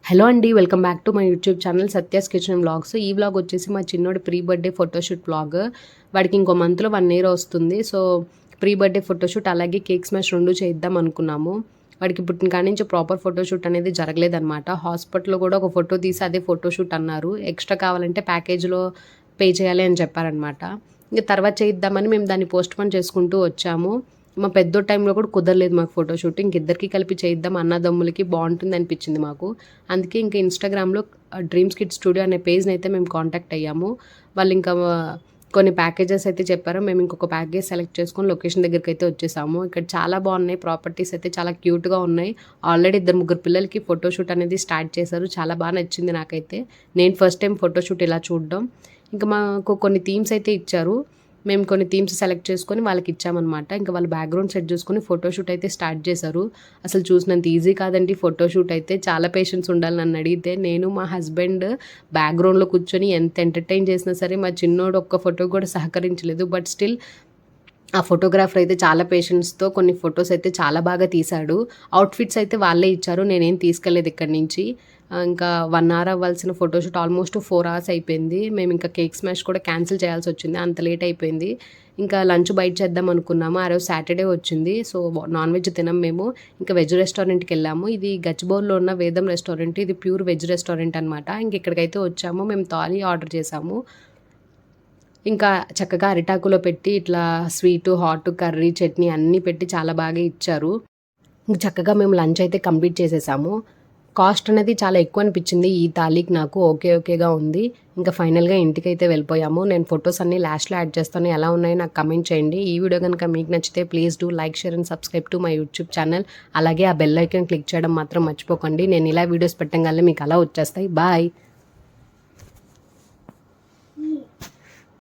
Hello అండి. Welcome back to my YouTube channel Satya's kitchen vlogs. ఈ vlog వచ్చేసి మా చిన్నోడి ప్రీ బర్త్‌డే ఫోటోషూట్ వ్లాగ్. వాడికి ఇంకో మంత్‌లో 1 ఇయర్ వస్తుంది. సో, ప్రీ బర్త్‌డే ఫోటోషూట్ అలాగే కేక్ స్మాష్ 2 చేద్దాం అనుకున్నాము. వాడికి పుట్టిన కాడి నుంచి ప్రాపర్ ఫోటోషూట్ అనేది జరగలేదనమాట. హాస్పిటల్‌లో కూడా ఒక ఫోటో తీసి అదే ఫోటోషూట్ అన్నారు. ఎక్స్‌ట్రా కావాలంటే ప్యాకేజ్‌లో పే చేయాలి అని చెప్పారనమాట. ఇంక తర్వాత చేయిద్దామని మేము దాన్ని పోస్ట్‌పోన్ చేసుకుంటూ వచ్చాము. మా పెద్దోడి టైంలో కూడా కుదరలేదు మాకు ఫోటోషూట్. ఇద్దరికీ కలిపి చేయిద్దాం అన్నదమ్ములకి బావుంటుంది అనిపించింది మాకు. అందుకే ఇంకా ఇన్‌స్టాగ్రామ్‌లో డ్రీమ్స్ కిడ్స్ స్టూడియో అనే పేజ్‌ని అయితే మేము కాంటాక్ట్ అయ్యాము. వాళ్ళు ఇంకా కొన్ని ప్యాకేజెస్ అయితే చెప్పారు. మేము ఇంకొక ప్యాకేజ్ సెలెక్ట్ చేసుకొని లొకేషన్ దగ్గరికైతే వచ్చేసాము. ఇక్కడ చాలా బాగున్నాయి. ప్రాపర్టీస్ అయితే చాలా క్యూట్‌గా ఉన్నాయి. ఆల్రెడీ 2, 3 పిల్లలకి ఫోటోషూట్ అనేది స్టార్ట్ చేశారు. చాలా నచ్చింది నాకైతే. నేను ఫస్ట్ టైం ఫోటోషూట్ ఇలా చూడడం. ఇంకా మాకు కొన్ని థీమ్స్ అయితే ఇచ్చారు. మేము కొన్ని థీమ్స్ సెలెక్ట్ చేసుకొని వాళ్ళకిచ్చామనమాట. ఇంకా వాళ్ళు బ్యాక్‌గ్రౌండ్ సెట్ చేసుకొని ఫోటోషూట్ అయితే స్టార్ట్ చేశారు. అసలు చూసినంత ఈజీ కాదండి ఫోటోషూట్ అయితే. చాలా పేషెన్స్ ఉండాలి నన్నడిగితే. నేను మా హస్బెండ్ బ్యాక్‌గ్రౌండ్‌లో కూర్చొని ఎంత ఎంటర్‌టైన్ చేసినా సరే మా చిన్నోడు ఒక్క ఫోటో కూడా సహకరించలేదు. బట్ స్టిల్ ఆ ఫోటోగ్రాఫర్ అయితే చాలా పేషెన్స్‌తో కొన్ని ఫోటోస్ అయితే చాలా బాగా తీశాడు. అవుట్‌ఫిట్స్ అయితే వాళ్ళే ఇచ్చారు. నేనేం తీసుకెళ్ళలేదు ఇక్కడి నుంచి. ఇంకా 1 అవర్ అవ్వాల్సిన ఫోటోషూట్ ఆల్మోస్ట్ 4 అవర్స్ అయిపోయింది. మేము ఇంకా కేక్ స్మాష్ కూడా క్యాన్సిల్ చేయాల్సొచ్చింది. అంత లేట్ అయిపోయింది. ఇంకా లంచ్ బయట చేద్దాం అనుకున్నాము. ఆ రోజు సాటర్‌డే వచ్చింది. సో, నాన్ వెజ్ తినం మేము. ఇంకా వెజ్ రెస్టారెంట్‌కెళ్ళాము. ఇది గచ్చిబౌలిలో ఉన్న వేదం రెస్టారెంట్. ఇది ప్యూర్ వెజ్ రెస్టారెంట్ అనమాట. ఇంక ఇక్కడికైతే వచ్చాము. మేము థాలీ ఆర్డర్ చేసాము. ఇంకా చక్కగా అరిటాకులో పెట్టి ఇట్లా స్వీటు, హాటు, కర్రీ, చట్నీ అన్నీ పెట్టి చాలా బాగా ఇచ్చారు. ఇంక చక్కగా మేము లంచ్ అయితే కంప్లీట్ చేసేసాము. కాస్ట్ అనేది చాలా ఎక్కువ అనిపించింది ఈ థాలీకి నాకు. ఓకేగా ఉంది. ఇంకా ఫైనల్‌గా ఇంటికైతే వెళ్ళిపోయాము. నేను ఫోటోస్ అన్నీ లాస్ట్‌లో యాడ్ చేస్తాను. ఎలా ఉన్నాయో నాకు కమెంట్ చేయండి. ఈ వీడియో గనుక మీకు నచ్చితే please do like, share and subscribe to my YouTube channel. అలాగే ఆ బెల్ ఐకాన్ క్లిక్ చేయడం మాత్రం మర్చిపోకండి. నేను ఇలా వీడియోస్ పెట్టంగానే మీకు అలా వచ్చేస్తాయి. బాయ్.